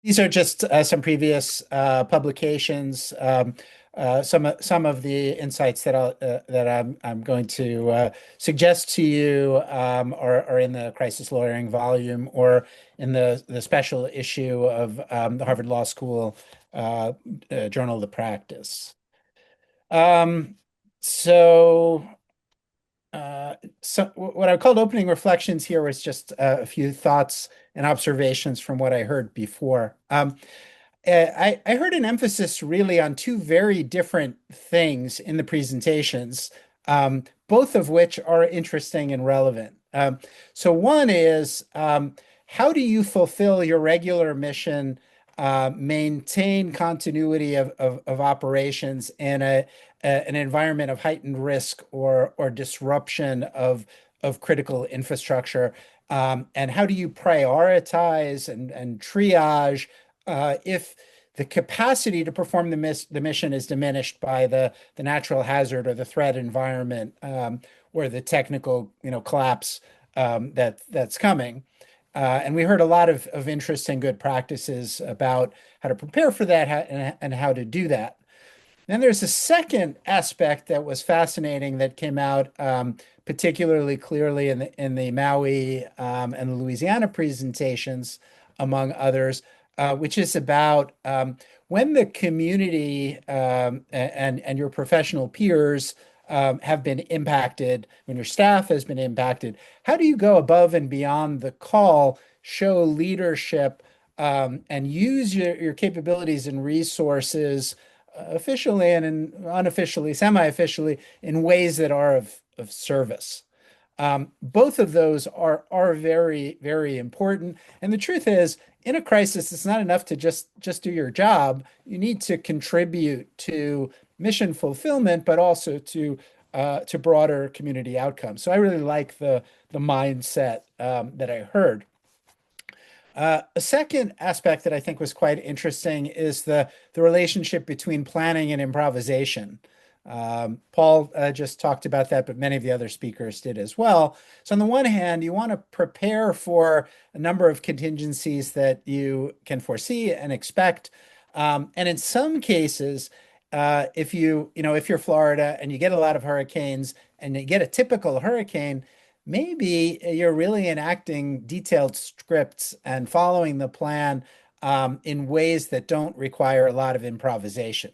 These are just some previous publications. Some of the insights that I'm going to suggest to you are in the crisis lawyering volume or in the special issue of the Harvard Law School Journal of the Practice. Um, so. So what I called opening reflections here was just a few thoughts and observations from what I heard before. I heard an emphasis really on two very different things in the presentations, both of which are interesting and relevant. So one is how do you fulfill your regular mission, maintain continuity of operations in an environment of heightened risk or disruption of critical infrastructure? And how do you prioritize and triage if the capacity to perform the mission is diminished by the natural hazard or the threat environment or the technical collapse that's coming? And we heard a lot of interesting good practices about how to prepare for that and how to do that. Then there's a second aspect that was fascinating that came out particularly clearly in the Maui and the Louisiana presentations, among others, which is about when the community and your professional peers have been impacted, when your staff has been impacted, how do you go above and beyond the call, show leadership, and use your capabilities and resources officially and unofficially, semi-officially, in ways that are of service? Both of those are very, very important. And the truth is, in a crisis, it's not enough to just do your job. You need to contribute to mission fulfillment, but also to broader community outcomes. So I really like the mindset that I heard. A second aspect that I think was quite interesting is the relationship between planning and improvisation. Paul just talked about that, but many of the other speakers did as well. So on the one hand, you want to prepare for a number of contingencies that you can foresee and expect. And in some cases, if you're Florida and you get a lot of hurricanes and you get a typical hurricane, maybe you're really enacting detailed scripts and following the plan in ways that don't require a lot of improvisation.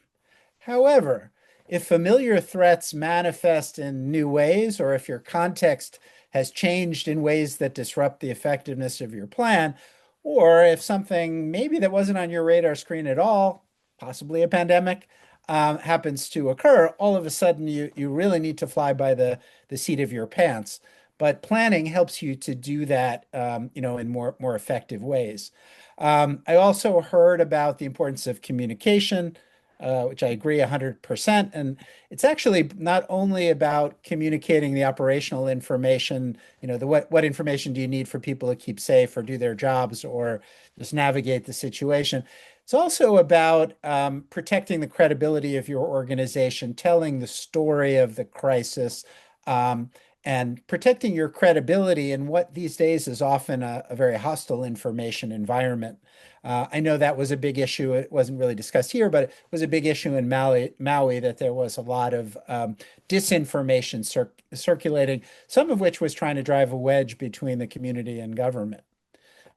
However, if familiar threats manifest in new ways, or if your context has changed in ways that disrupt the effectiveness of your plan, or if something maybe that wasn't on your radar screen at all, possibly a pandemic, happens to occur, all of a sudden you really need to fly by the seat of your pants. But planning helps you to do that, in more effective ways. I also heard about the importance of communication, which I agree 100%. And it's actually not only about communicating the operational information, what information do you need for people to keep safe or do their jobs or just navigate the situation. It's also about protecting the credibility of your organization, telling the story of the crisis, and protecting your credibility in what these days is often a very hostile information environment. I know that was a big issue. It wasn't really discussed here, but it was a big issue in Maui that there was a lot of disinformation circulating, some of which was trying to drive a wedge between the community and government.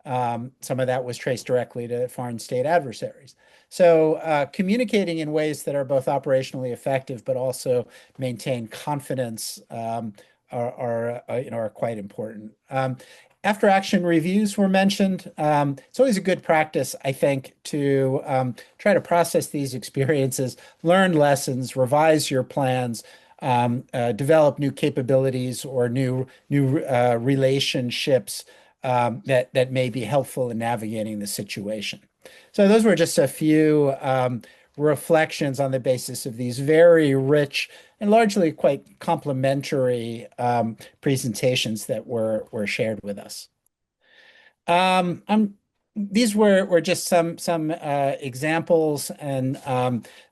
Some of that was traced directly to foreign state adversaries. So communicating in ways that are both operationally effective, but also maintain confidence are quite important. After action reviews were mentioned. It's always a good practice, I think, to try to process these experiences, learn lessons, revise your plans, develop new capabilities or new relationships that may be helpful in navigating the situation. So those were just a few reflections on the basis of these very rich and largely quite complementary presentations that were shared with us. These were just some examples, and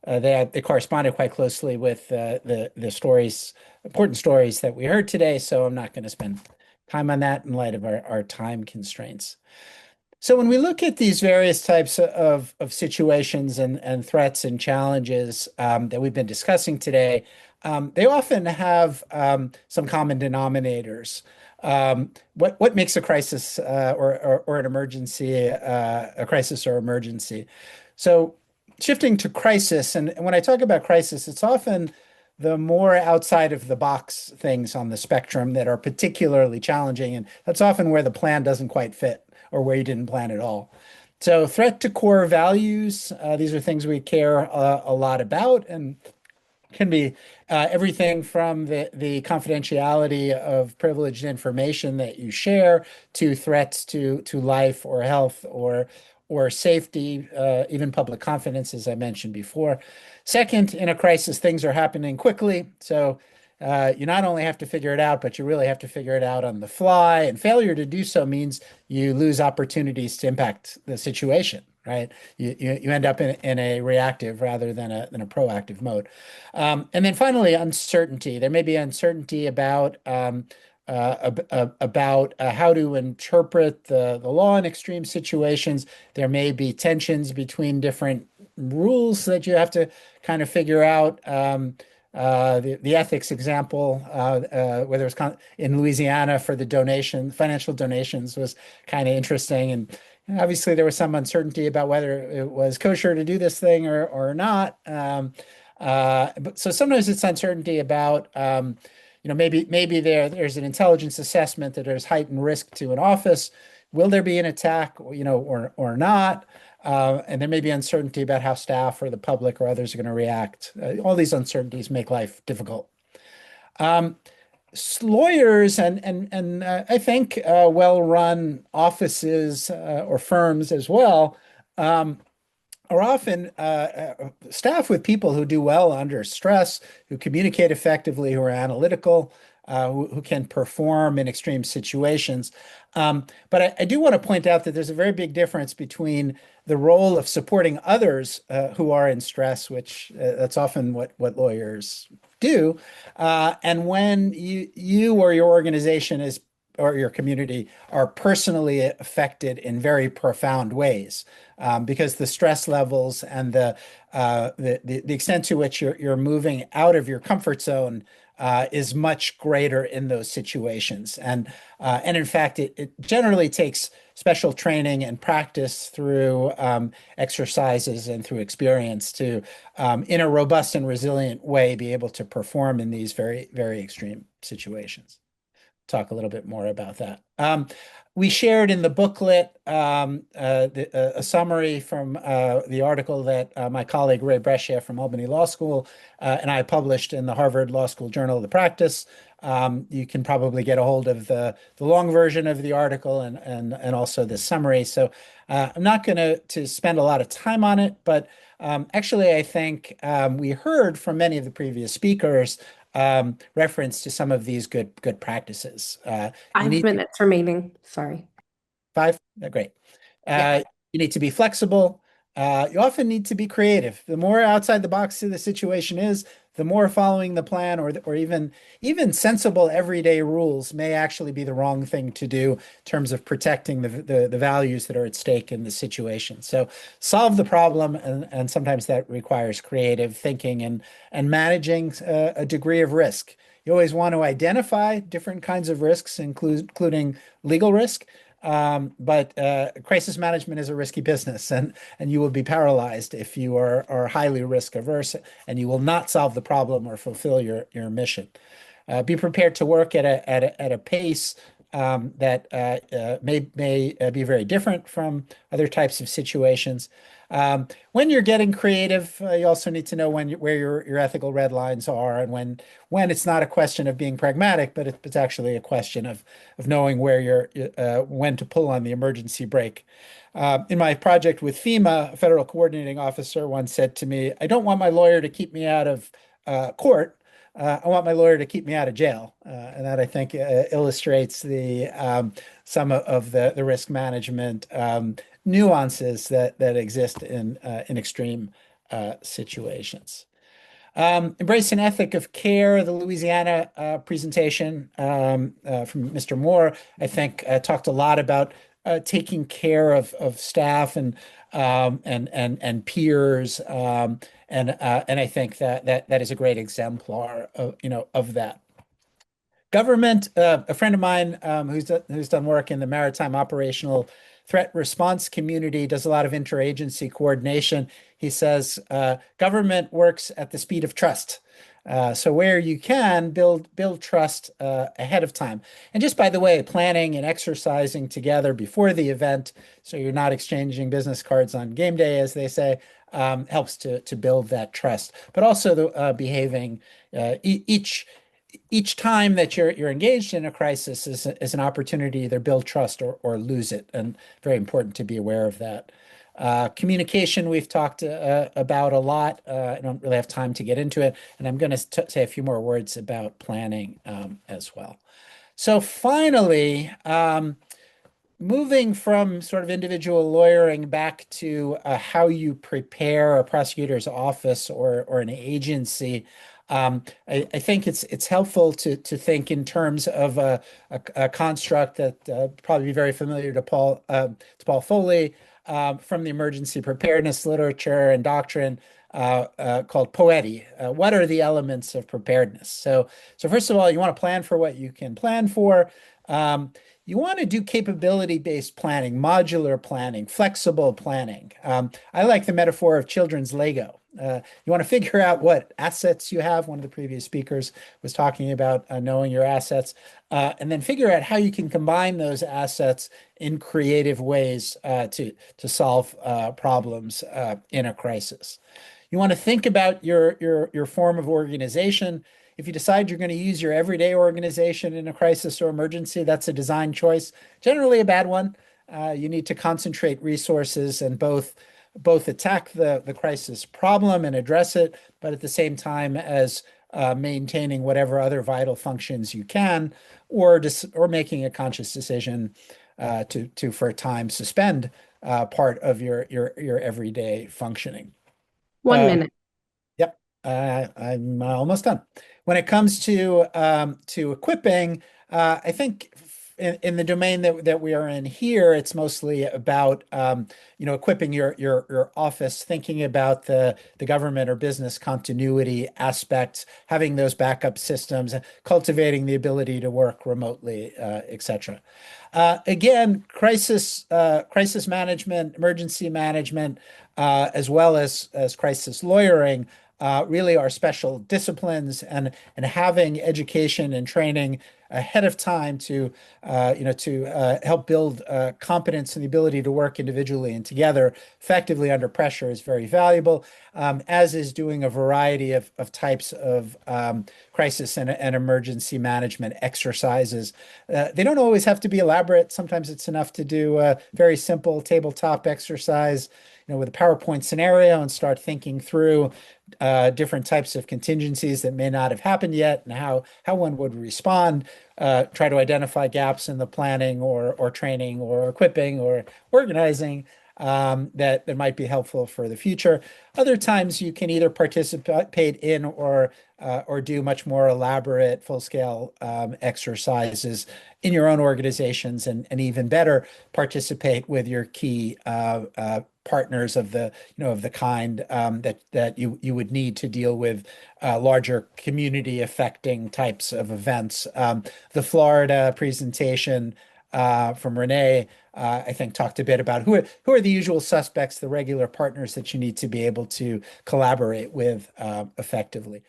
they corresponded quite closely with the stories, important stories that we heard today. So I'm not going to spend time on that in light of our time constraints. So when we look at these various types of situations and threats and challenges that we've been discussing today, they often have some common denominators. What makes a crisis or an emergency a crisis or emergency? So shifting to crisis, and when I talk about crisis, it's often the more outside of the box things on the spectrum that are particularly challenging, and that's often where the plan doesn't quite fit or where you didn't plan at all. So, threat to core values, these are things we care a lot about and can be everything from the confidentiality of privileged information that you share to threats to life or health or safety, even public confidence, as I mentioned before. Second, in a crisis, things are happening quickly. So you not only have to figure it out, but you really have to figure it out on the fly. And failure to do so means you lose opportunities to impact the situation, right? You end up in a reactive rather than a proactive mode. And then finally, uncertainty. There may be uncertainty about how to interpret the law in extreme situations. There may be tensions between different rules that you have to kind of figure out. The ethics example, whether it's in Louisiana for the financial donations was kind of interesting. And obviously there was some uncertainty about whether it was kosher to do this thing or not. So sometimes it's uncertainty about, maybe there's an intelligence assessment that there's heightened risk to an office. Will there be an attack, or not? And there may be uncertainty about how staff or the public or others are going to react. All these uncertainties make life difficult. Um, Lawyers and I think well-run offices or firms as well are often staffed with people who do well under stress, who communicate effectively, who are analytical, who can perform in extreme situations. But I do want to point out that there's a very big difference between the role of supporting others who are in stress, which that's often what lawyers do, and when you or your organization is or your community are personally affected in very profound ways, because the stress levels and the extent to which you're moving out of your comfort zone is much greater in those situations. And in fact, it generally takes special training and practice through exercises and through experience to, in a robust and resilient way, be able to perform in these very, very extreme situations. Talk a little bit more about that. We shared in the booklet a summary from the article that my colleague Ray Brescia from Albany Law School and I published in the Harvard Law School Journal of the Practice. You can probably get a hold of the long version of the article and also the summary. So I'm not going to spend a lot of time on it, but actually, I think we heard from many of the previous speakers reference to some of these good practices. You 5 minutes remaining. Sorry. five? Great. Yeah. You need to be flexible. You often need to be creative. The more outside the box the situation is, the more following the plan or even sensible everyday rules may actually be the wrong thing to do in terms of protecting the values that are at stake in the situation. So solve the problem, and sometimes that requires creative thinking and managing a degree of risk. You always want to identify different kinds of risks, including legal risk. But crisis management is a risky business, and you will be paralyzed if you are highly risk averse, and you will not solve the problem or fulfill your mission. Be prepared to work at a pace that may be very different from other types of situations. When you're getting creative, you also need to know where your ethical red lines are, and when it's not a question of being pragmatic, but it's actually a question of knowing when to pull on the emergency brake. In my project with FEMA, a federal coordinating officer once said to me, "I don't want my lawyer to keep me out of court. I want my lawyer to keep me out of jail." And that I think illustrates some of the risk management nuances that exist in extreme situations. Embrace an ethic of care. The Louisiana presentation from Mr. Moore, I think, talked a lot about taking care of staff and peers, and I think that is a great exemplar of of that. Government, a friend of mine who's done work in the maritime operational threat response community, does a lot of interagency coordination. He says government works at the speed of trust. So where you can build trust ahead of time. And just by the way, planning and exercising together before the event, so you're not exchanging business cards on game day, as they say, helps to build that trust. But also behaving each time that you're engaged in a crisis is an opportunity to either build trust or lose it, and very important to be aware of that. Communication we've talked about a lot. I don't really have time to get into it, and I'm going to say a few more words about planning as well. So finally, moving from sort of individual lawyering back to how you prepare a prosecutor's office or an agency, I think it's helpful to think in terms of a construct that probably be very familiar to Paul Foley from the emergency preparedness literature and doctrine called POETI. What are the elements of preparedness? So first of all, you want to plan for what you can plan for. You want to do capability-based planning, modular planning, flexible planning. I like the metaphor of children's Lego. You want to figure out what assets you have. One of the previous speakers was talking about knowing your assets, and then figure out how you can combine those assets in creative ways to solve problems in a crisis. You want to think about your form of organization. If you decide you're going to use your everyday organization in a crisis or emergency, that's a design choice, generally a bad one. You need to concentrate resources and both attack the crisis problem and address it, but at the same time as maintaining whatever other vital functions you can, or making a conscious decision to for a time suspend part of your everyday functioning. 1 minute. Yep, I'm almost done. When it comes to equipping, I think in the domain that we are in here, it's mostly about equipping your office, thinking about the government or business continuity aspects, having those backup systems, cultivating the ability to work remotely, etc. Again, crisis management, emergency management, as well as crisis lawyering, really are special disciplines, and having education and training ahead of time to help build competence and the ability to work individually and together effectively under pressure is very valuable, as is doing a variety of types of crisis and emergency management exercises. They don't always have to be elaborate. Sometimes it's enough to do a very simple tabletop exercise, with a PowerPoint scenario, and start thinking through different types of contingencies that may not have happened yet and how one would respond. Try to identify gaps in the planning or training or equipping or organizing that might be helpful for the future. Other times you can either participate in or do much more elaborate full-scale exercises in your own organizations, and even better, participate with your key partners of the kind that you would need to deal with larger community affecting types of events. The Florida presentation from Renee, I think, talked a bit about who are the usual suspects, the regular partners that you need to be able to collaborate with effectively.